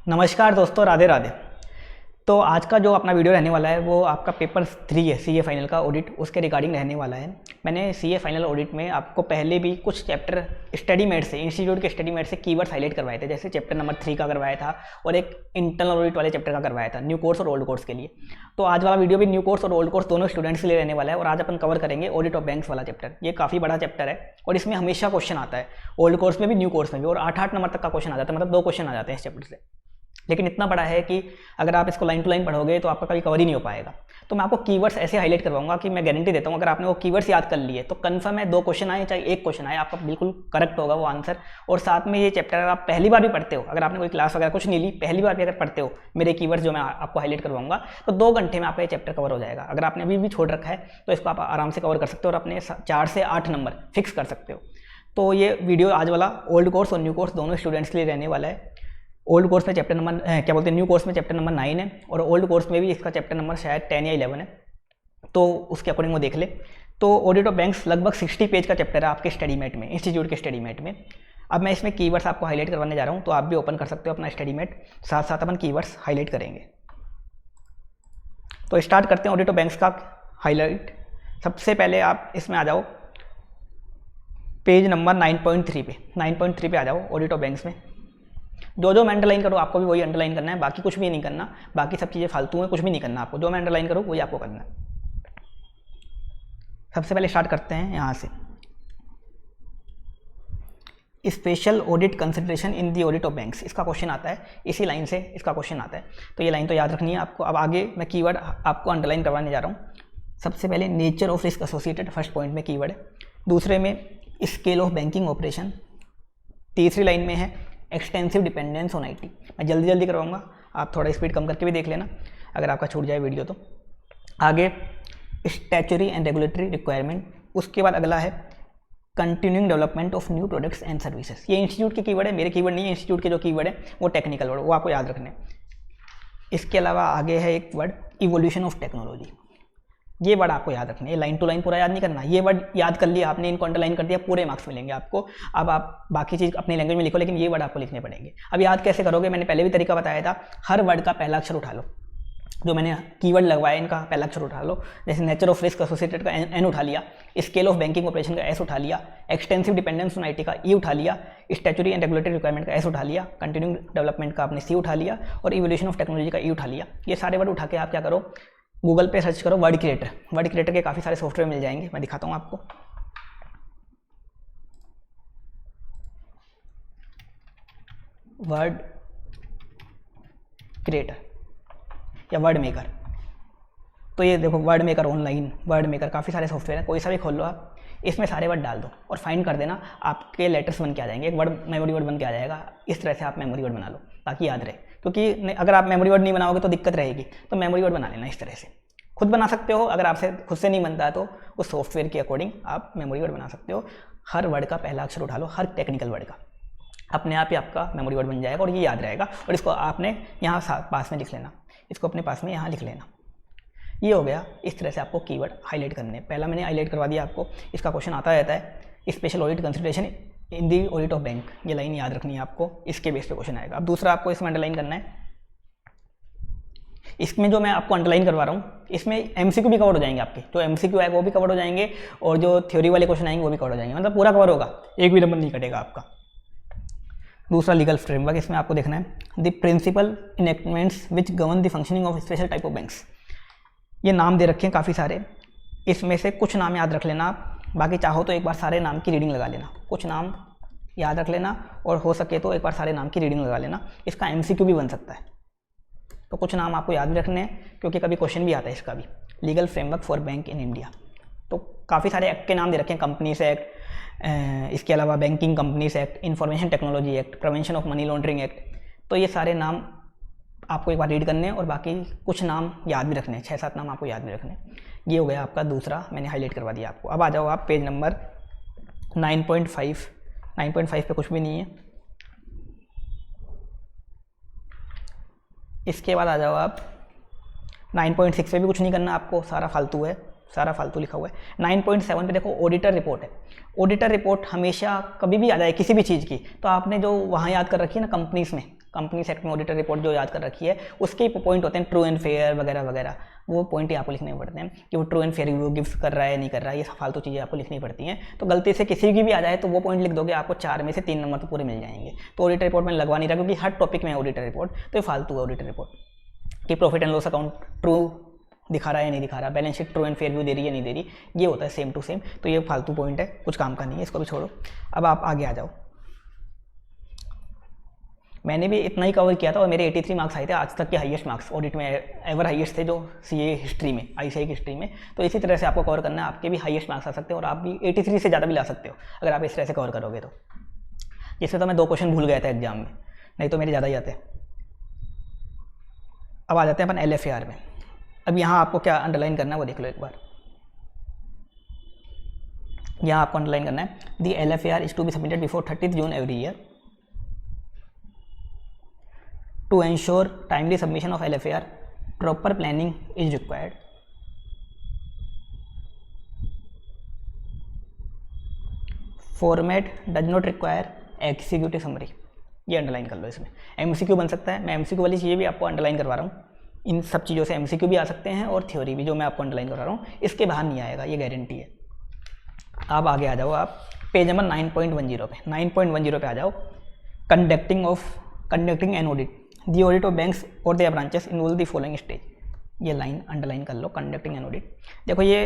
नमस्कार दोस्तों, राधे राधे। तो आज का जो अपना वीडियो रहने वाला है वो आपका पेपर 3 है, सीए फाइनल का ऑडिट, उसके रिगार्डिंग रहने वाला है। मैंने सीए फाइनल ऑडिट में आपको पहले भी कुछ चैप्टर स्टडीमेट से, इंस्टीट्यूट के स्टडीमेट से कीवर्ड्स हाईलाइट करवाए थे। जैसे चैप्टर नंबर 3 का करवाया था और एक इंटरनल ऑडिट वाले चैप्टर का करवाया था, न्यू कोर्स और ओल्ड कोर्स के लिए। तो आज वाला वीडियो भी न्यू कोर्स और ओल्ड कोर्स दोनों स्टूडेंट्स के लिए रहने वाला है और आज अपन कवर करेंगे ऑडिट ऑफ बैंक्स वाला चैप्टर। ये काफ़ी बड़ा चैप्टर है और इसमें हमेशा क्वेश्चन आता है, ओल्ड कोर्स में भी न्यू कोर्स में भी, और 8-8 नंबर तक का क्वेश्चन आ जाता है, मतलब 2 क्वेश्चन आ जाते हैं इस चैप्टर से। लेकिन इतना बड़ा है कि अगर आप इसको लाइन टू लाइन पढ़ोगे तो आपका कभी कवर ही नहीं हो पाएगा। तो मैं आपको कीवर्ड्स ऐसे हाईलाइट करवाऊंगा कि मैं गारंटी देता हूँ, अगर आपने वो कीवर्ड्स याद कर लिए तो कंफर्म है 2 क्वेश्चन आए चाहे 1 क्वेश्चन आए, आपका बिल्कुल करेक्ट होगा वो आंसर। और साथ में ये चैप्टर अगर आप पहली बार भी पढ़ते हो, अगर आपने कोई क्लास वगैरह कुछ नहीं ली, पहली बार भी अगर पढ़ते हो मेरे कीवर्ड्स जो मैं आपको हाईलाइट करवाऊंगा, तो 2 घंटे में आपका ये चैप्टर कवर हो जाएगा। अगर आपने अभी भी छोड़ रखा है तो इसको आप आराम से कवर कर सकते हो और अपने 4 से 8 नंबर फिक्स कर सकते हो। तो ये वीडियो आज वाला ओल्ड कोर्स और न्यू कोर्स दोनों स्टूडेंट्स के लिए रहने वाला है। ओल्ड कोर्स में चैप्टर नंबर न्यू कोर्स में चैप्टर नंबर 9 है और ओल्ड कोर्स में भी इसका चैप्टर नंबर शायद 10 या 11 है, तो उसके अकॉर्डिंग वो देख ले। तो ऑडिट ऑफ बैंक्स लगभग 60 पेज का चैप्टर है आपके स्टडीमेट में, इंस्टीट्यूट के स्टडीमेट में। अब मैं इसमें कीवर्ड्स आपको हाईलाइट करवाने जा रहा हूँ, तो आप भी ओपन कर सकते हो अपना स्टडीमेट, साथ साथ अपन कीवर्ड्स हाईलाइट करेंगे। तो स्टार्ट करते हैं ऑडिट ऑफ बैंक्स का हाईलाइट। सबसे पहले आप इसमें आ जाओ पेज नंबर 9.3 पे, 9.3 पे आ जाओ ऑडिट ऑफ बैंक्स में। जो मैं अंडरलाइन करूँ आपको भी वही अंडरलाइन करना है, बाकी कुछ भी नहीं करना, बाकी सब चीज़ें फालतू हैं, कुछ भी नहीं करना आपको। जो मैं अंडरलाइन करूँ वही आपको करना है। सबसे पहले स्टार्ट करते हैं यहाँ से, special audit consideration in the audit of banks, इसका क्वेश्चन आता है, इसी लाइन से इसका क्वेश्चन आता है, तो ये लाइन तो याद रखनी है आपको। अब आगे मैं कीवर्ड आपको अंडरलाइन करवाने जा रहा हूँ। सबसे पहले nature of risk associated, first point में कीवर्ड है। दूसरे में स्केल ऑफ बैंकिंग ऑपरेशन। तीसरी लाइन में है एक्सटेंसिव डिपेंडेंस ऑन आईटी। मैं जल्दी जल्दी करवाऊंगा, आप थोड़ा स्पीड कम करके भी देख लेना अगर आपका छूट जाए वीडियो तो। आगे स्टैच्यूटरी एंड रेगुलेटरी रिक्वायरमेंट। उसके बाद अगला है continuing development of new products and services. ये इंस्टीट्यूट के कीवर्ड है, मेरे कीवर्ड नहीं है, इंस्टीट्यूट के जो कीवर्ड है वो टेक्निकल वर्ड, वो आपको याद रखने। इसके अलावा आगे है एक वर्ड इवोल्यूशन ऑफ टेक्नोलॉजी। ये वर्ड आपको याद रखना है, लाइन टू लाइन पूरा याद नहीं करना। ये वर्ड याद कर लिया आपने, इनको अंडरलाइन कर दिया, पूरे मार्क्स मिलेंगे आपको। अब आप बाकी चीज़ अपनी लैंग्वेज में लिखो, लेकिन ये वर्ड आपको लिखने पड़ेंगे। अब याद कैसे करोगे, मैंने पहले भी तरीका बताया था, हर वर्ड का पहला अक्षर उठा लो। जो मैंने कीवर्ड लगवाया इनका पहला अक्षर उठा लो। जैसे नेचर ऑफ रिस्क एसोसिएटेड का एन उठा लिया, स्केल ऑफ बैंकिंग ऑपरेशन का एस उठा लिया, एक्सटेंसिव डिपेंडेंस ऑन आईटी का ई उठा लिया, स्टैच्यूटरी एंड रेगुलेटरी रिक्वायरमेंट का एस उठा लिया, कंटिन्यूइंग डेवलपमेंट का आपने सी उठा लिया और इवोल्यूशन ऑफ टेक्नोलॉजी का ई उठा लिया। ये सारे वर्ड उठा के आप क्या करो, गूगल पे सर्च करो वर्ड क्रिएटर। वर्ड क्रिएटर के काफ़ी सारे सॉफ्टवेयर मिल जाएंगे, मैं दिखाता हूँ आपको। वर्ड क्रिएटर या वर्ड मेकर, तो ये देखो word maker online, word maker, काफ़ी सारे सॉफ्टवेयर है, कोई सा भी खोल लो आप, इसमें सारे वर्ड डाल दो और फाइंड कर देना, आपके लेटर्स बन के आ जाएंगे, एक वर्ड मेमोरी वर्ड बन के आ जाएगा। इस तरह से आप मेमोरी वर्ड बना लो ताकि याद रहे, क्योंकि अगर आप मेमोरी वर्ड नहीं बनाओगे तो दिक्कत रहेगी। तो मेमोरी वर्ड बना लेना इस तरह से, खुद बना सकते हो, अगर आपसे खुद से नहीं बनता है तो उस सॉफ्टवेयर के अकॉर्डिंग आप मेमोरी वर्ड बना सकते हो। हर वर्ड का पहला अक्षर उठा लो, हर टेक्निकल वर्ड का, अपने आप ही आपका मेमोरी वर्ड बन जाएगा और ये याद रहेगा। और इसको आपने यहाँ पास में लिख लेना, इसको अपने पास में यहाँ लिख लेना। ये हो गया, इस तरह से आपको कीवर्ड हाईलाइट करने। पहला मैंने हाईलाइट करवा दिया आपको, इसका क्वेश्चन आता रहता है, special audit consideration in the audit of bank. ये लाइन याद रखनी है आपको, इसके बेस पे क्वेश्चन आएगा। अब दूसरा आपको इसमें अंडरलाइन करना है, इसमें जो मैं आपको अंडरलाइन करवा रहा हूँ इसमें एमसीक्यू भी कवर हो जाएंगे आपके, जो एमसीक्यू है वो भी कवर हो जाएंगे और जो थ्योरी वाले क्वेश्चन आएंगे वो भी कवर हो जाएंगे, मतलब पूरा कवर होगा, एक भी नंबर नहीं कटेगा आपका। दूसरा लीगल फ्रेमवर्क, इसमें आपको देखना है the principal enactments which govern the functioning of special type of banks. ये नाम दे रखे हैं काफ़ी सारे, इसमें से कुछ नाम याद रख लेना आप, बाकी चाहो तो एक बार सारे नाम की रीडिंग लगा लेना। कुछ नाम याद रख लेना और हो सके तो एक बार सारे नाम की रीडिंग लगा लेना, इसका एमसीक्यू भी बन सकता है। तो कुछ नाम आपको याद रखने हैं क्योंकि कभी क्वेश्चन भी आता है इसका भी। Legal framework for bank in India, तो काफ़ी सारे एक्ट के नाम दे रखे हैं, कंपनीज एक्ट, इसके अलावा banking companies act, information technology act, prevention of money laundering act. तो ये सारे नाम आपको एक बार रीड करने हैं और बाकी कुछ नाम याद भी रखने हैं, 6-7 नाम आपको याद भी रखने हैं। ये हो गया आपका दूसरा, मैंने हाईलाइट करवा दिया आपको। अब आ जाओ आप पेज नंबर 9.5। 9.5 पे कुछ भी नहीं है। इसके बाद आ जाओ आप 9.6 पे भी कुछ नहीं करना आपको, सारा फालतू है। सारा फालतू लिखा हुआ है। 9.7 पे देखो ऑडिटर रिपोर्ट है। ऑडिटर रिपोर्ट हमेशा कभी भी आ जाए किसी भी चीज़ की, तो आपने जो वहाँ याद कर रखी है ना कंपनीज में, कंपनी सेक्टर में ऑडिटर रिपोर्ट जो याद कर रखी है उसके पॉइंट होते हैं ट्रू एंड फेयर वगैरह वगैरह, वो पॉइंट ही आपको लिखने पड़ते हैं कि वो true and fair review gives कर रहा है नहीं कर रहा है, ये फालतू चीज़ें आपको लिखनी पड़ती हैं। तो गलती से किसी की भी आ जाए तो वो पॉइंट लिख दोगे, आपको 4 में से 3 नंबर तो पूरे मिल जाएंगे। तो ऑडिटर रिपोर्ट मैंने लगवा नहीं रहा क्योंकि हर टॉपिक में ऑडिटर रिपोर्ट, तो ये फालतू है ऑडिटर रिपोर्ट कि profit and loss account true दिखा रहा है नहीं दिखा रहा, balance sheet true and fair view दे रही है नहीं दे रही, ये होता है सेम टू सेम। तो ये फालतू पॉइंट है, कुछ काम का नहीं है, इसको भी छोड़ो। अब आप आगे आ जाओ। मैंने भी इतना ही कवर किया था और मेरे 83 मार्क्स आए थे, आज तक के हाईएस्ट मार्क्स ऑडिट में एवर हाईएस्ट थे जो सीए हिस्ट्री में, आईसीआई की हिस्ट्री में। तो इसी तरह से आपको कवर करना है, आपके भी हाईएस्ट मार्क्स आ सकते हैं और आप भी 83 से ज़्यादा भी ला सकते हो अगर आप इस तरह से कवर करोगे तो। जिससे तो मैं 2 क्वेश्चन भूल गया था एग्जाम में, नहीं तो मेरे ज़्यादा ही आते। अब आ जाते हैं अपन LFAR में। अब यहाँ आपको क्या अंडरलाइन करना है वो देख लो एक बार। यहाँ आपको अंडरलाइन करना है the LFAR is to be submitted before 30 June every year to ensure timely submission of LFAR, proper planning is required. Format does not require executive summary, ये अंडरलाइन कर लो। इसमें MCQ बन सकता है, मैं MCQ वाली चीज़ें भी आपको अंडरलाइन करवा रहा हूँ। इन सब चीज़ों से MCQ भी आ सकते हैं और थ्योरी भी, जो मैं आपको अंडरलाइन करवा रहा हूँ इसके बाहर नहीं आएगा, ये गारंटी है। आप आगे आ जाओ, आप पेज नंबर 9.10 पे, 9.10 पे आ जाओ। Conducting an audit, the audit of banks और their branches involve the following stage, ये लाइन अंडरलाइन कर लो। कंडक्टिंग एन ऑडिट, देखो ये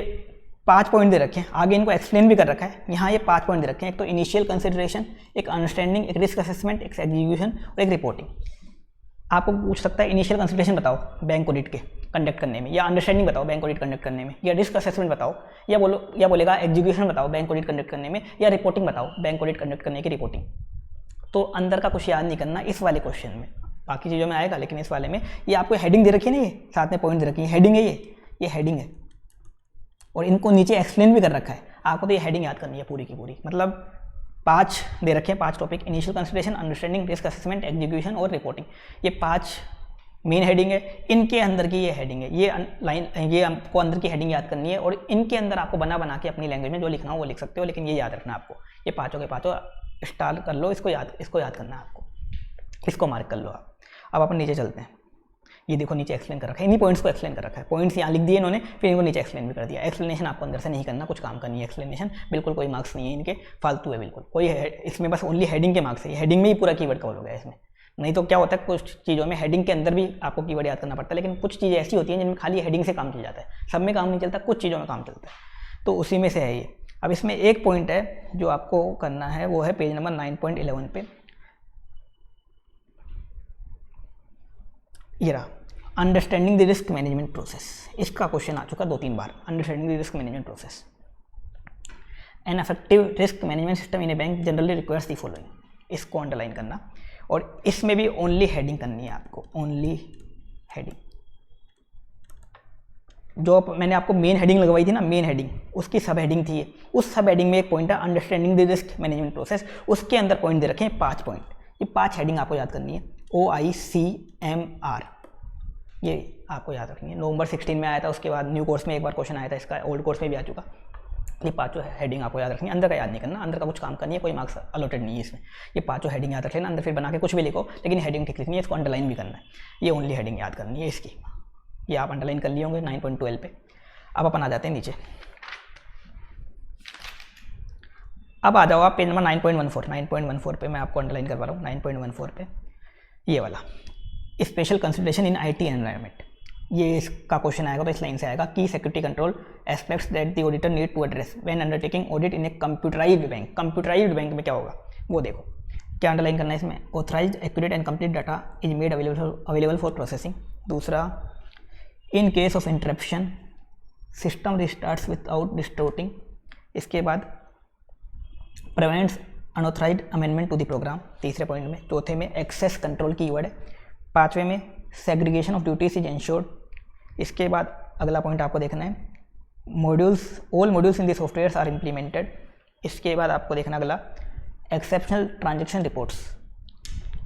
5 पॉइंट दे रखे हैं, आगे इनको एक्सप्लेन भी कर रखा है। यहाँ ये 5 पॉइंट दे रखे हैं, एक तो इनिशियल कंसिडरेशन, एक अंडरस्टैंडिंग, एक रिस्क असेसमेंट, एक एग्जीक्यूशन और एक रिपोर्टिंग। आपको पूछ सकता है इनिशियल कंसिडरेशन बताओ बैंक ऑडिट के कंडक्ट करने में, या अंडरस्टैंडिंग बताओ बैंक ऑडिट कंडक्ट करने में, या रिस्क असेसमेंट बताओ, या बोलेगा एग्जीक्यूशन बताओ बैंक ऑडिट कंडक्ट करने में, या रिपोर्टिंग बताओ बैंक ऑडिट कंडक्ट करने की रिपोर्टिंग। तो अंदर का कुछ याद नहीं करना इस वाले क्वेश्चन में, बाकी चीज़ों में आएगा, लेकिन इस वाले में ये आपको हेडिंग दे रखी है ना, ये साथ में पॉइंट दे रखी है, हेडिंग है ये हेडिंग है और इनको नीचे एक्सप्लेन भी कर रखा है। आपको तो ये हेडिंग याद करनी है पूरी की पूरी, मतलब 5 दे रखे हैं, 5 topic, initial consideration, understanding, risk assessment, execution और रिपोर्टिंग। ये 5 मेन हेडिंग है, इनके अंदर की ये हेडिंग है, ये लाइन, ये आपको अंदर की हेडिंग याद करनी है और इनके अंदर आपको बना के अपनी लैंग्वेज में जो लिखना हो वो लिख सकते हो, लेकिन ये याद रखना आपको, ये पाँचों के पाँचों स्टार कर लो, इसको याद करना है आपको, इसको मार्क कर लो आप। अब अपन नीचे चलते हैं, ये देखो नीचे एक्सप्लेन कर रखा है, इन्हीं पॉइंट्स को एक्सप्लेन कर रखा है, पॉइंट्स यहाँ लिख दिए इन्होंने, फिर इनको नीचे एक्सप्लेन भी कर दिया। एक्सप्लेनेशन आपको अंदर से नहीं करना, कुछ काम का नहीं है एक्सप्लेनेशन, बिल्कुल कोई मार्क्स नहीं है इनके, फालतू है बिल्कुल, कोई है इसमें, बस ओनली हेडिंग के मार्क्स है, हेडिंग में ही पूरा कीवर्ड कवर हो गया इसमें। नहीं तो क्या होता है कुछ चीज़ों में हेडिंग के अंदर भी आपको कीवर्ड याद करना पड़ता है, लेकिन कुछ चीज़ें ऐसी होती हैं जिनमें खाली हेडिंग से काम चल जाता है, सब में काम नहीं चलता, कुछ चीज़ों में काम चलता है, तो उसी में से है ये। अब इसमें एक पॉइंट है जो आपको करना है, वो है पेज नंबर 9.11 पे, ये रहा, understanding the risk management process. इसका क्वेश्चन आ चुका 2-3 बार, understanding the risk management process. An effective risk management system in a bank generally requires the following, इसको अंडरलाइन करना, और इसमें भी ओनली हेडिंग करनी है आपको, ओनली हेडिंग। जो मैंने आपको मेन हेडिंग लगवाई थी ना, मेन हेडिंग, उसकी सब हेडिंग थी, उस सब हेडिंग में एक पॉइंट है understanding the risk management process, उसके अंदर पॉइंट दे रखे हैं 5 पॉइंट, ये 5 हेडिंग आपको याद करनी है, OICMR, ये आपको याद रखनी है। नवंबर 16 में आया था, उसके बाद न्यू कोर्स में एक बार क्वेश्चन आया था इसका, ओल्ड कोर्स में भी आ चुका। ये 5 हेडिंग आपको याद रखनी है, अंदर का याद नहीं करना, अंदर का कुछ काम करनी है, कोई मार्क्स अलॉटेड नहीं है इसमें। ये 5 हेडिंग याद रख लेना, अंदर फिर बना के कुछ भी लिखो, लेकिन हेडिंग ठीक लिखनी है, इसको अंडरलाइन भी करना है, ये ओनली हेडिंग याद करनी है इसकी, ये आप अंडरलाइन कर लिए होंगे 9.12 पे। अब अपन आ जाते हैं नीचे, अब आ जाओ आप पेज नंबर 9.14 पे, मैं आपको अंडरलाइन करवा रहा हूँ 9.14 पे, ये वाला special consideration in IT environment. ये इसका क्वेश्चन आएगा तो इस लाइन से आएगा, की security control aspects that the auditor need to address when undertaking audit in a computerised bank. Computerised bank में क्या होगा वो देखो, क्या अंडरलाइन करना है इसमें, authorised accurate and complete data is made available for processing. दूसरा, in case of interruption system restarts without distorting. इसके बाद prevents unauthorised amendment to the program, तीसरे पॉइंट में। चौथे में एक्सेस कंट्रोल की कीवर्ड है। 5वें में segregation of duties is ensured. इसके बाद अगला पॉइंट आपको देखना है, modules, all modules in the software are implemented. इसके बाद आपको देखना अगला, exceptional transaction reports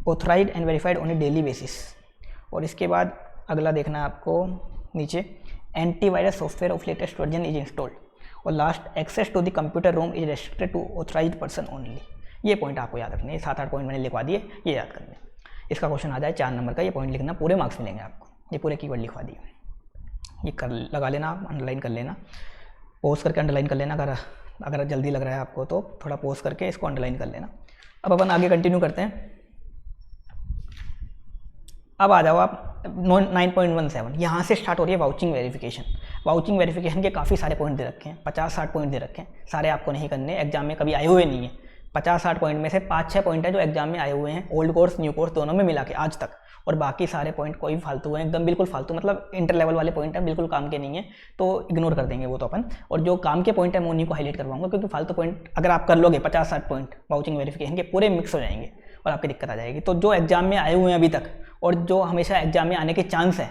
authorised and verified on a daily basis. और इसके बाद अगला देखना है आपको नीचे, antivirus software of latest version is installed, और last access to the computer room is restricted to authorised person only. ये पॉइंट आपको याद रखने हैं, 7-8 पॉइंट मैंने लिखवा दिए, ये याद करने। इसका क्वेश्चन आ जाए 4 नंबर का, ये पॉइंट लिखना, पूरे मार्क्स मिलेंगे आपको। ये पूरे कीवर्ड लिखवा दिए, ये कर लगा लेना, आप अंडरलाइन कर लेना, पॉज करके अंडरलाइन कर लेना। अगर जल्दी लग रहा है आपको तो थोड़ा पॉज करके इसको अंडरलाइन कर लेना। अब अपन आगे कंटिन्यू करते हैं। अब आ जाओ आप 9.17, यहाँ से स्टार्ट हो रही है वाउचिंग वेरिफिकेशन। वाउचिंग वेरिफिकेशन के काफ़ी सारे पॉइंट दे रखे हैं, 50-60 पॉइंट दे रखे हैं। सारे आपको नहीं करने, एग्जाम में कभी आए हुए नहीं है। 50-60 पॉइंट में से 5-6 पॉइंट है जो एग्जाम में आए हुए हैं, ओल्ड कोर्स न्यू कोर्स दोनों में मिला के आज तक, और बाकी सारे पॉइंट कोई फालतू हैं, एकदम बिल्कुल फालतू, मतलब इंटर लेवल वाले पॉइंट है, बिल्कुल काम के नहीं है, तो इग्नोर कर देंगे वो तो अपन। और जो काम के पॉइंट है मैं उन्हीं को हाईलाइट करवाऊंगा, क्योंकि फालतू पॉइंट अगर आप कर लोगे 50-60 पॉइंट वाउचिंग वेरिफिकेशन के, पूरे मिक्स हो जाएंगे और आपकी दिक्कत आ जाएगी। तो जो एग्जाम में आए हुए हैं अभी तक और जो हमेशा एग्जाम में आने के चांस है,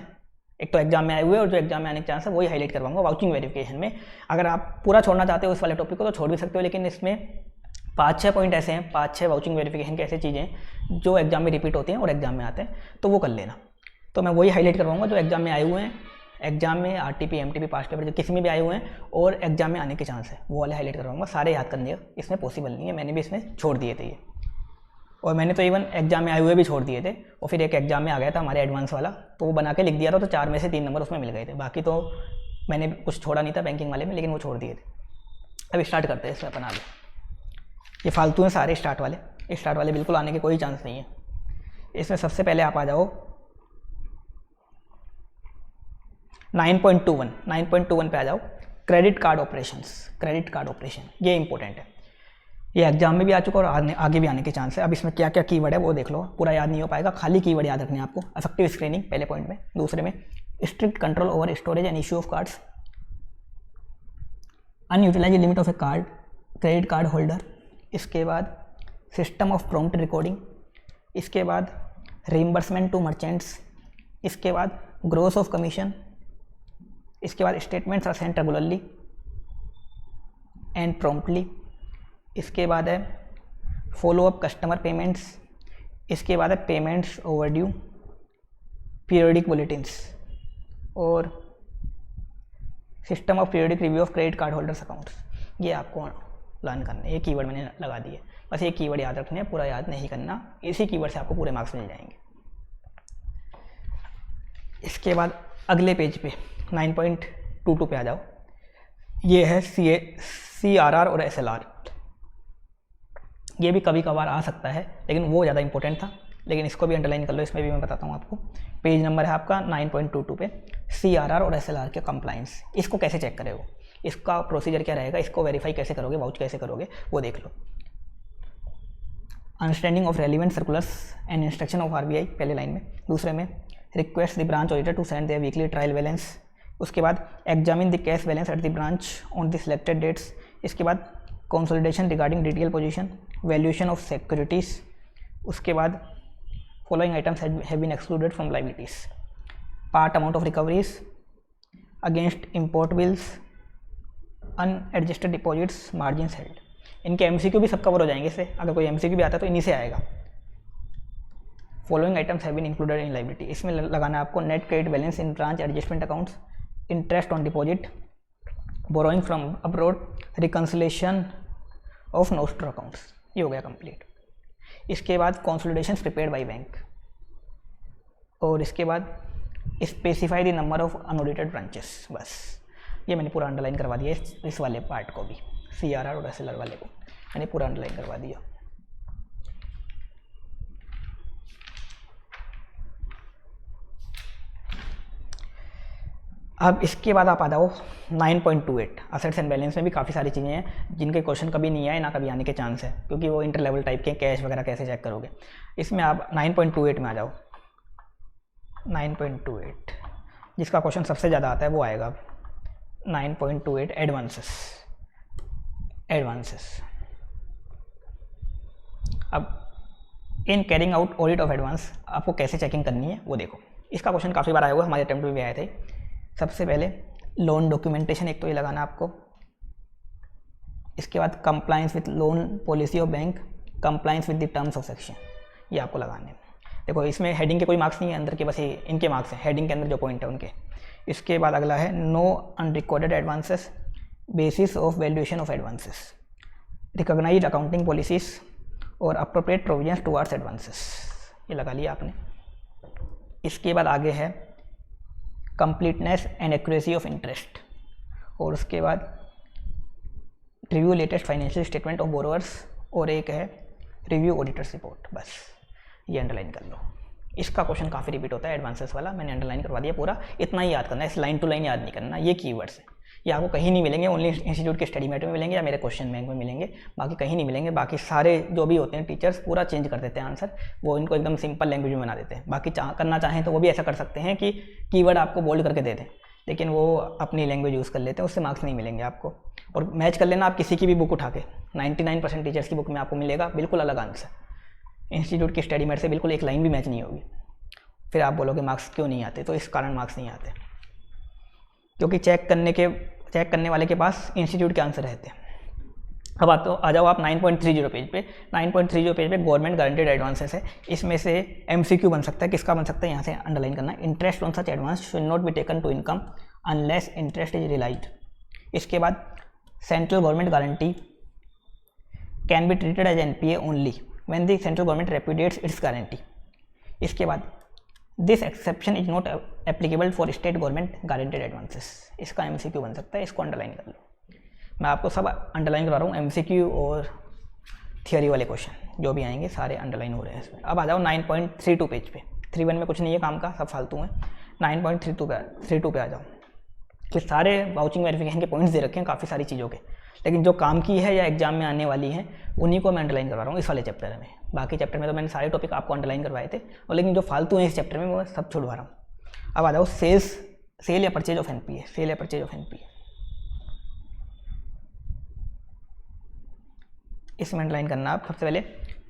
एक तो एग्जाम में आए हुए और जो एग्जाम में आने के चांस है, वही हाईलाइट करवाऊंगा वाउचिंग वेरिफिकेशन में। अगर आप पूरा छोड़ना चाहते हो इस वाले टॉपिक को तो छोड़ भी सकते हो, लेकिन इसमें 5-6 पॉइंट ऐसे हैं, 5-6 वाउचिंग वेरिफिकेशन की ऐसी चीज़ें जो एग्जाम में रिपीट होती हैं और एग्जाम में आते हैं, तो वो कर लेना। तो मैं वही हाईलाइट करवाऊंगा जो एग्जाम में आए हुए हैं, एग्जाम में आरटीपी एमटीपी पास्ट पेपर जो किसी में भी आए हुए हैं और एग्जाम में आने के चांस है, वो वाले हाईलाइट करवाऊंगा। सारे याद करने इसमें पॉसिबल नहीं है, मैंने भी इसमें छोड़ दिए थे ये, और मैंने तो इवन एग्जाम में आए हुए भी छोड़ दिए थे, और फिर एक एग्जाम में आ गया था हमारे एडवांस वाला, तो वो बना के लिख दिया था, तो 4 में से 3 नंबर उसमें मिल गए थे। बाकी तो मैंने कुछ छोड़ा नहीं था बैंकिंग वाले में, लेकिन वो छोड़ दिए थे। अब स्टार्ट करते हैं इसमें अपन आगे। ये फालतू हैं सारे स्टार्ट वाले बिल्कुल आने के कोई चांस नहीं है। इसमें सबसे पहले आप आ जाओ 9.21 पे आ जाओ, क्रेडिट कार्ड ऑपरेशन। ये इंपॉर्टेंट है, ये एग्जाम में भी आ चुका और आगे भी आने के चांस है। अब इसमें क्या क्या कीवर्ड है वो देख लो, पूरा याद नहीं हो पाएगा, खाली कीवर्ड याद रखने आपको। इफेक्टिव स्क्रीनिंग पहले पॉइंट में, दूसरे में strict control over storage and issue of cards, unutilised limit of A card credit card holder, इसके बाद सिस्टम ऑफ प्रॉम्प्ट रिकॉर्डिंग, इसके बाद रीइंबर्समेंट टू मर्चेंट्स, इसके बाद ग्रोस ऑफ कमीशन, इसके बाद statements are sent regularly and promptly, इसके बाद है फॉलो अप कस्टमर पेमेंट्स, इसके बाद है पेमेंट्स ओवरड्यू, पीरियडिक बुलेटिन्स, और system of periodic review of credit card holders accounts. ये आपको लर्न करना है, ये कीवर्ड मैंने लगा दिए, बस ये कीवर्ड याद रखने हैं, पूरा याद नहीं करना। इसी कीवर्ड से आपको पूरे मार्क्स मिल जाएंगे। इसके बाद अगले पेज पे 9.22 पे आ जाओ, ये है CRR और SLR। ये भी कभी कभार आ सकता है, लेकिन वो ज़्यादा इंपॉर्टेंट था, लेकिन इसको भी अंडरलाइन कर लो, इसमें भी मैं बताता हूँ आपको। पेज नंबर है आपका 9.22 पे, CRR और SLR के कंप्लाइंस। इसको कैसे चेक करोगे, इसका प्रोसीजर क्या रहेगा, इसको वेरीफाई कैसे करोगे, वाउच कैसे करोगे, वो देख लो। Understanding of relevant circulars and instruction of RBI पहले लाइन में, दूसरे में request the branch auditor to send their weekly trial balance, उसके बाद examine the cash balance at the branch on the selected dates, इसके बाद consolidation regarding detail position, valuation of securities, उसके बाद following items have been excluded from liabilities, part amount of recoveries against import bills, unadjusted deposits, margins held. इनके MCQ भी सब cover हो जाएंगे इससे, अगर कोई MCQ भी आता है तो इन्हीं से आएगा। Following items have been included in liability, इसमें लगाना है आपको net credit balance in branch adjustment accounts, interest on deposit, borrowing from abroad, reconciliation of nostro accounts. ये हो गया कंप्लीट। इसके बाद कंसोलिडेशंस प्रिपेयर्ड बाय बैंक, और इसके बाद specify the number of unaudited branches. बस ये मैंने पूरा अंडरलाइन करवा दिया, इस वाले पार्ट को भी, CRR और SLR वाले को मैंने पूरा अंडरलाइन करवा दिया। अब इसके बाद आप आ जाओ 9.28, असेट्स एंड बैलेंस में भी काफ़ी सारी चीज़ें हैं जिनके क्वेश्चन कभी नहीं आए ना कभी आने के चांस है, क्योंकि वो इंटर लेवल टाइप के, कैश वगैरह कैसे चेक करोगे। इसमें आप 9.28 में आ जाओ, 9.28 जिसका क्वेश्चन सबसे ज़्यादा आता है वो आएगा 9.28 एडवांसेस। अब in carrying out audit of advance आपको कैसे चेकिंग करनी है वो देखो। इसका क्वेश्चन काफ़ी बार आया हुआ है, हमारे अटेम्प्ट में भी आए थे। सबसे पहले लोन डॉक्यूमेंटेशन एक तो ये लगाना आपको, इसके बाद compliance with loan policy of bank, compliance with the terms of section, ये आपको लगाने हैं। देखो इसमें हेडिंग के कोई मार्क्स नहीं है, अंदर के बस ये इनके मार्क्स हैं, हेडिंग के अंदर जो पॉइंट है उनके। इसके बाद अगला है no unrecorded advances, basis of valuation of advances, recognised accounting policies और अप्रोप्रिएट प्रोविजंस टुवर्ड्स एडवांसेस, ये लगा लिया आपने। इसके बाद आगे है completeness and accuracy of interest, और उसके बाद review latest financial statement of borrowers, और एक है रिव्यू ऑडिटर्स रिपोर्ट। बस ये अंडरलाइन कर लो। इसका क्वेश्चन काफ़ी रिपीट होता है एडवांसेस वाला, मैंने अंडरलाइन करवा दिया पूरा। इतना ही याद करना है, इस लाइन टू लाइन याद नहीं करना। ये कीवर्ड्स है, ये आपको कहीं नहीं मिलेंगे, ओनली इंस्टीट्यूट के स्टडी मैट में मिलेंगे या मेरे क्वेश्चन बैंक में मिलेंगे, बाकी कहीं नहीं मिलेंगे। बाकी सारे जो भी होते हैं टीचर्स पूरा चेंज कर देते हैं आंसर, वो इनको एकदम सिंपल लैंग्वेज में बना देते हैं। बाकी करना चाहें तो वो भी ऐसा कर सकते हैं कि कीवर्ड आपको बोल्ड करके दे दें, लेकिन वो अपनी लैंग्वेज यूज़ कर लेते हैं, उससे मार्क्स नहीं मिलेंगे आपको। और मैच कर लेना आप किसी की भी बुक उठा के, 99% टीचर्स की बुक में आपको मिलेगा बिल्कुल अलग आंसर। इंस्टीट्यूट की स्टडी मैट से बिल्कुल एक लाइन भी मैच नहीं होगी। फिर आप बोलोगे मार्क्स क्यों नहीं आते, तो इस कारण मार्क्स नहीं आते, क्योंकि चेक करने वाले के पास इंस्टीट्यूट के आंसर रहते हैं। अब आ जाओ आप 9.30 पेज पे। 9.30 पेज पे गवर्नमेंट गारंटेड एडवांसेस है। इसमें से एमसीक्यू बन सकता है, किसका बन सकता है यहाँ से अंडरलाइन करना, interest on such advance should not be taken to income unless interest is realised. इसके बाद central government guarantee can be treated as NPA only when the central government repudiates its guarantee. इसके बाद this exception is not applicable for state government guaranteed advances. इसका MCQ बन सकता है, इसको underline कर लो। मैं आपको सब अंडरलाइन करा रहा हूँ, एमसीक्यू और थियोरी वाले क्वेश्चन जो भी आएंगे सारे अंडरलाइन हो रहे हैं इसमें। अब आ जाओ 9.32 पेज पे। 3.1 में कुछ नहीं है काम का, सब फालतू है। 9.32 पे आ जाओ कि सारे वाउचिंग वेरिफिकेशन के पॉइंट्स दे रखे हैं काफ़ी सारी चीज़ों के, लेकिन जो काम की है या एग्जाम में आने वाली हैं उन्हीं को मैं अंडरलाइन करवा रहा हूँ इस वाले चैप्टर में। बाकी चैप्टर में तो मैंने सारे टॉपिक आपको अंडरलाइन करवाए थे, और लेकिन जो फालतू हैं इस चैप्टर में वो सब छुड़वा रहा हूँ। अब आ जाओ सेल या परचेज ऑफ एनपीए। सेल या परचेज ऑफ एनपीए, इसमें अंडरलाइन करना आप सबसे पहले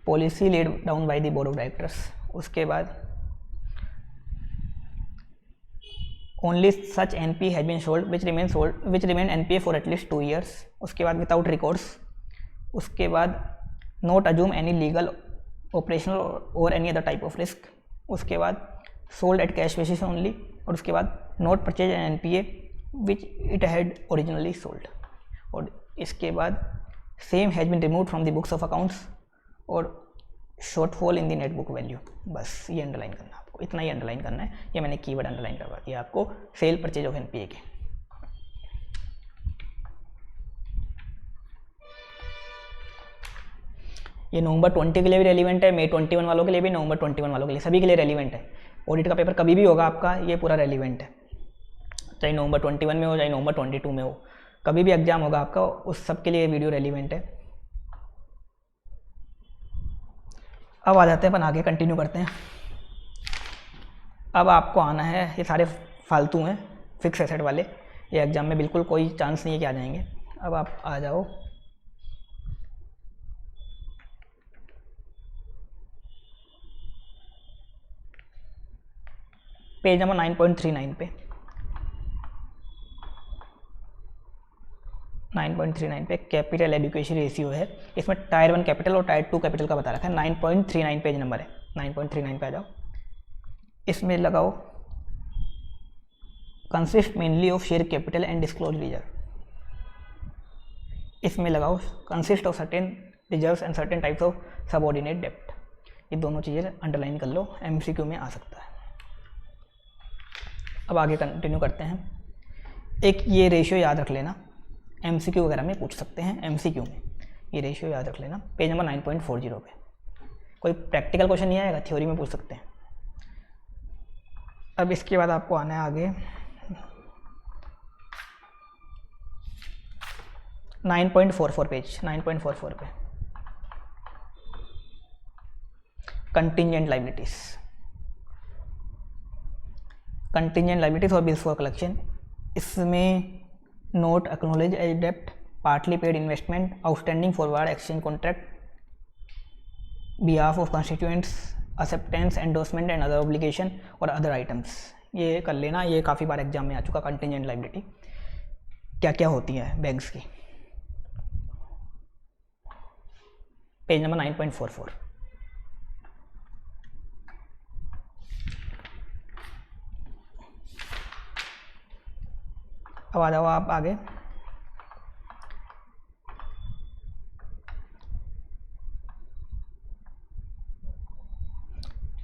policy laid down by the board of directors. उसके बाद only such NPA has been sold which remain NPA for at least 2 years। उसके बाद विदाउट रिकॉर्ड्स। उसके बाद not assume any legal operational और any other type of risk. उसके बाद sold at cash basis only. और उसके बाद not purchase an NPA which it had originally sold. और इसके बाद same has been removed from the books of accounts और shortfall in the net book value. बस ये अंडरलाइन करना आपको, इतना ही अंडरलाइन करना है। ये मैंने कीवर्ड अंडरलाइन करवा दिया आपको सेल परचेज ऑफ एनपीए के। ये नवंबर 20 के लिए भी रेलिवेंट है, मई 21 वालों के लिए भी, नवंबर 21 वालों के लिए, सभी के लिए रेलिवेंट है। ऑडिट का पेपर कभी भी होगा आपका, ये पूरा रेलिवेंट है, चाहे नवंबर 21 में हो चाहे नवंबर 22 में हो, कभी भी एग्जाम होगा आपका, उस सब के लिए वीडियो रेलिवेंट है। अब आ जाते हैं अपन आगे, कंटिन्यू करते हैं। अब आपको आना है, ये सारे फालतू हैं फिक्स एसेट वाले, ये एग्जाम में बिल्कुल कोई चांस नहीं है कि आ जाएंगे। अब आप आ जाओ पेज नंबर 9.39 पे। 9.39 पे कैपिटल एडिक्वेसी रेशियो है। इसमें टायर 1 कैपिटल और टायर 2 कैपिटल का बता रखा है। 9.39 पेज नंबर है, 9.39 पे आ जाओ। इसमें लगाओ consist mainly of share capital and disclose reserve. इसमें लगाओ consist of certain reserves and certain types of subordinate डेब्ट। ये दोनों चीज़ें अंडरलाइन कर लो, एमसीक्यू में आ सकता है। अब आगे कंटिन्यू करते हैं। एक ये रेशियो याद रख लेना, एमसीक्यू वगैरह में पूछ सकते हैं, एमसीक्यू में ये रेशियो याद रख लेना। पेज नंबर 9.40 पे कोई प्रैक्टिकल क्वेश्चन नहीं आएगा, थ्योरी में पूछ सकते हैं। अब इसके बाद आपको आना है आगे 9.44 पेज, 9.44 पे कंटिंजेंट लायबिलिटीज। कंटिंजेंट लायबिलिटीज और बिल्स फॉर कलेक्शन, इसमें नोट एक्नॉलेज एज डेप्ट, partly paid investment, outstanding forward exchange contract, behalf of constituents, acceptance, endorsement and other obligation और अदर आइटम्स। ये कर लेना, ये काफ़ी बार एग्जाम में आ चुका। कंटिंजेंट लायबिलिटी क्या क्या होती है बैंक्स की। Page number 9.44। अब आ जाओ आप आगे।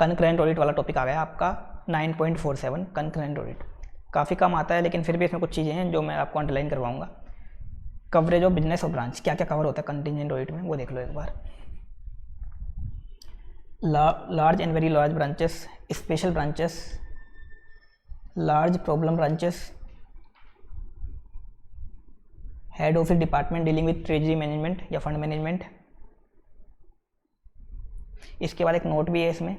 कंकरेंट ऑडिट वाला टॉपिक आ गया आपका 9.47 कंकरेंट ऑडिट। काफ़ी कम आता है लेकिन फिर भी इसमें कुछ चीज़ें हैं जो मैं आपको अंडरलाइन करवाऊंगा। कवरेज ऑफ बिजनेस और ब्रांच, क्या क्या कवर होता है कंटिजेंट ऑडिट में, वो देख लो एक बार। Large and very large branches, special branches, large problem branches, head office department dealing with treasury management या फंड मैनेजमेंट। इसके बाद एक नोट भी है इसमें,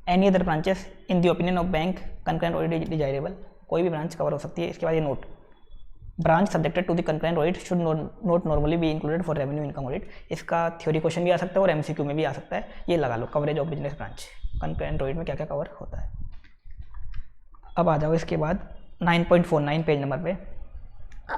any other branches in the opinion of bank concurrent audit desirable, कोई भी branch cover हो सकती है। इसके बाद ये note, branch subjected to the concurrent audit should not normally be included for revenue income audit. इसका थ्योरी क्वेश्चन भी आ सकता है और एमसीक्यू में भी आ सकता है, ये लगा लो। Coverage of business branch, concurrent audit में क्या क्या कवर होता है। अब आ जाओ इसके बाद 9.49 पेज नंबर पे।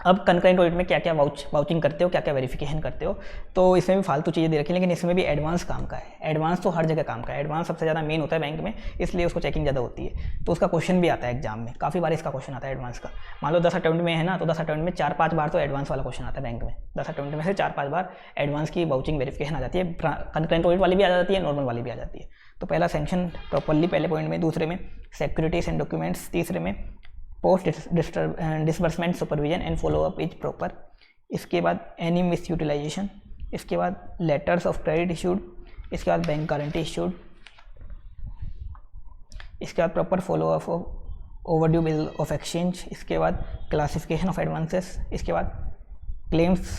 अब कंकरेंट ऑडिट में क्या क्या वाउचिंग करते हो, क्या क्या वेरिफिकेशन करते हो, तो इसमें भी फालतू चीज़ें दे रखी हैं, लेकिन इसमें भी एडवांस काम का है। एडवांस तो हर जगह काम का है, एडवांस सबसे ज़्यादा मेन होता है बैंक में, इसलिए उसको चेकिंग ज़्यादा होती है। तो उसका क्वेश्चन भी आता है एग्जाम में, काफ़ी बार इसका क्वेश्चन आता है एडवांस का। मान लो 10 अटेम्प्ट में है ना, तो 10 अटेम्प्ट में 4-5 बार तो एडवांस वाला क्वेश्चन आता है बैंक में। 10 अटेम्प्ट में से 4-5 बार एडवांस की वाउचिंग वेरिफिकेशन आ जाती है। कंकरेंट ऑडिट वाली भी आ जाती है, नॉर्मल वाली भी आ जाती है। तो पहला सैंक्शन प्रॉपरली पहले पॉइंट में, दूसरे में सिक्योरिटीज एंड डॉक्यूमेंट्स, तीसरे में post disbursement supervision and follow up is proper. इसके बाद एनी मिस यूटिलाइजेशन, इसके बाद लेटर्स ऑफ क्रेडिट इशूड, इसके बाद बैंक गारंटी इशूड, इसके बाद proper follow up of overdue bill of exchange, इसके बाद क्लासिफिकेशन ऑफ एडवांसेस, इसके बाद claims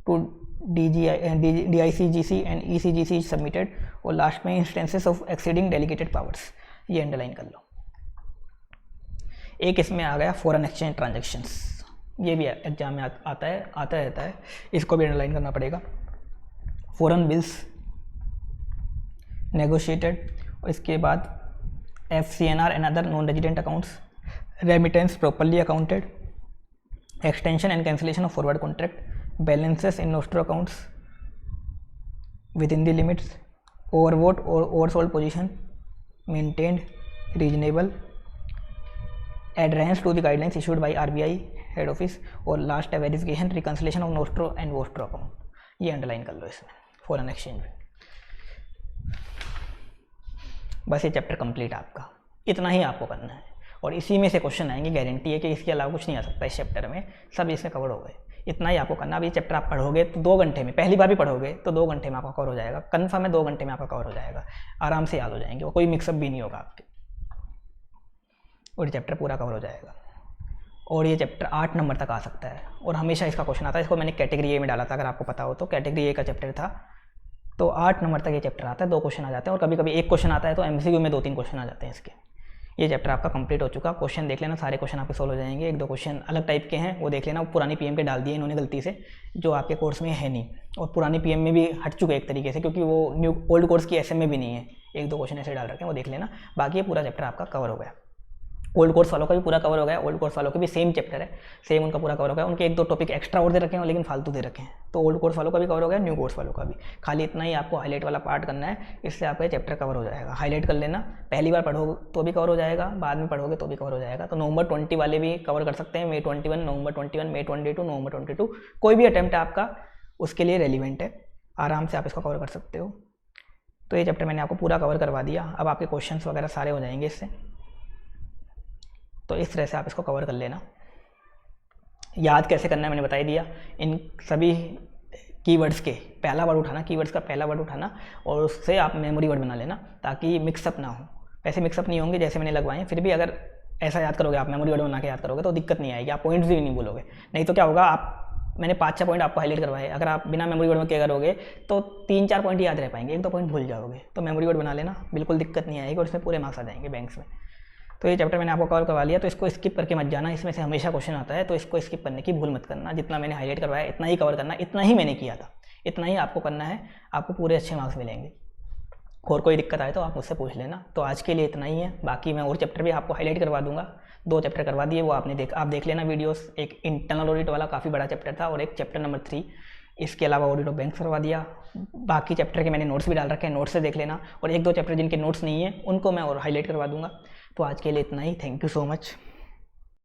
to DICGC and ECGC submitted, और लास्ट में instances of exceeding delegated powers. ये अंडरलाइन कर लो। एक इसमें आ गया फॉरेन एक्सचेंज ट्रांजैक्शंस, ये भी एग्जाम में आता रहता है, इसको भी अंडरलाइन करना पड़ेगा। फॉरेन बिल्स नेगोशिएटेड, और इसके बाद FCNR and other non resident accounts, remittance properly accounted, extension and cancellation of forward contract, balances in nostro accounts within the limits, overbought और oversold position maintained reasonable, adherence to the guidelines issued by RBI head office, और last है verification reconciliation of nostro and vostro account. ये underline कर लो इसमें foreign exchange में। बस ये चैप्टर कंप्लीट आपका, इतना ही आपको करना है, और इसी में से क्वेश्चन आएंगे, गारंटी है कि इसके अलावा कुछ नहीं आ सकता इस चैप्टर में, सब इसमें कवर हो गए। इतना ही आपको करना। अब ये चैप्टर आप पढ़ोगे तो 2 घंटे में, पहली बार भी पढ़ोगे तो 2 घंटे में आपका कवर हो जाएगा, कन्फर्म है 2 घंटे में आपका कवर हो जाएगा, आराम से याद हो जाएंगे, और कोई मिक्सअप भी नहीं होगा आपके, और ये चैप्टर पूरा कवर हो जाएगा। और ये चैप्टर 8 नंबर तक आ सकता है, और हमेशा इसका क्वेश्चन आता है। इसको मैंने कैटेगरी ए में डाला था, अगर आपको पता हो तो, कैटेगरी ए का चैप्टर था, तो 8 नंबर तक ये चैप्टर आता है, 2 क्वेश्चन आ जाते हैं, और कभी कभी 1 क्वेश्चन आता है तो MCQ में 2-3 क्वेश्चन आ जाते हैं इसके। ये चैप्टर आपका कंप्लीट हो चुका। क्वेश्चन देख लेना, सारे क्वेश्चन आपके सोल्व हो जाएंगे। 1-2 क्वेश्चन अलग टाइप के हैं, वो देख लेना। वो पुरानी PM के डाल दिए इन्होंने गलती से, जो आपके कोर्स में है नहीं, और पुरानी PM में भी हट चुके एक तरीके से, क्योंकि वो न्यू ओल्ड कोर्स की SM में भी नहीं है। 1-2 क्वेश्चन ऐसे डाल रखे हैं, वो देख लेना। बाकी ये पूरा चैप्टर आपका कवर हो गया। ओल्ड कोर्स वालों का भी पूरा कवर हो गया, ओल्ड कोर्स वालों के भी सेम चैप्टर है, सेम उनका पूरा कवर हो गया। उनके 1-2 टॉपिक एक्स्ट्रा और दे रखे हैं, लेकिन फालतू दे रखे हैं, तो ओल्ड कोर्स वालों का भी कवर हो गया, न्यू कोर्स वालों का भी। खाली इतना ही आपको हाईलाइट वाला पार्ट करना है, इससे आपका ये चैप्टर कवर हो जाएगा। हाईलाइट कर लेना, पहली बार पढ़ोगे तो भी कवर हो जाएगा, बाद में पढ़ोगे तो भी कवर हो जाएगा। तो नवंबर 20 वाले भी कवर कर सकते हैं, May 21, नवंबर 21, May 22, नवंबर 22, कोई भी अटैम्प्ट है आपका उसके लिए रेलिवेंट है, आराम से आप इसको कवर कर सकते हो। तो ये चैप्टर मैंने आपको पूरा कवर करवा दिया। अब आपके क्वेश्चंस वगैरह सारे हो जाएंगे इससे, तो इस तरह से आप इसको कवर कर लेना। याद कैसे करना है मैंने बता ही दिया। इन सभी कीवर्ड्स के पहला वर्ड उठाना, कीवर्ड्स का पहला वर्ड उठाना, और उससे आप मेमोरी वर्ड बना लेना, ताकि मिक्सअप ना हो। वैसे मिक्सअप नहीं होंगे जैसे मैंने लगवाए हैं, फिर भी अगर ऐसा याद करोगे, आप मेमोरी वर्ड बना के याद करोगे तो दिक्कत नहीं आएगी, आप पॉइंट्स भी नहीं बोलोगे। नहीं तो क्या होगा, आप मैंने 5-6 पॉइंट आपको हाईलाइट करवाए, अगर आप बिना मेमोरी वर्ड में क्या करोगे तो 3-4 पॉइंट याद रह पाएंगे, 1-2 पॉइंट भूल जाओगे। तो मेमोरी वर्ड बना लेना, बिल्कुल दिक्कत नहीं आएगी, और इसमें पूरे मार्क्स आ जाएंगे बैंक्स में। तो ये चैप्टर मैंने आपको कवर करवा लिया, तो इसको स्किप करके मत जाना, इसमें से हमेशा क्वेश्चन आता है, तो इसको स्किप करने की भूल मत करना। जितना मैंने हाईलाइट करवाया इतना ही कवर करना, इतना ही मैंने किया था, इतना ही आपको करना है, आपको पूरे अच्छे मार्क्स मिलेंगे। और कोई दिक्कत आए तो आप मुझसे पूछ लेना। तो आज के लिए इतना ही है, बाकी मैं और चैप्टर भी आपको हाईलाइट करवा दूंगा। 2 चैप्टर करवा दिए, वो आप देख लेना वीडियोस। एक इंटरनल ऑडिट वाला काफ़ी बड़ा चैप्टर था, और एक चैप्टर नंबर 3, इसके अलावा ऑडिट ऑफ बैंक करवा दिया। बाकी चैप्टर के मैंने नोट्स भी डाल रखे हैं, नोट्स से देख लेना, और 1-2 चैप्टर जिनके नोट्स नहीं है उनको मैं और हाईलाइट करवा दूंगा। तो आज के लिए इतना ही, थैंक यू सो मच।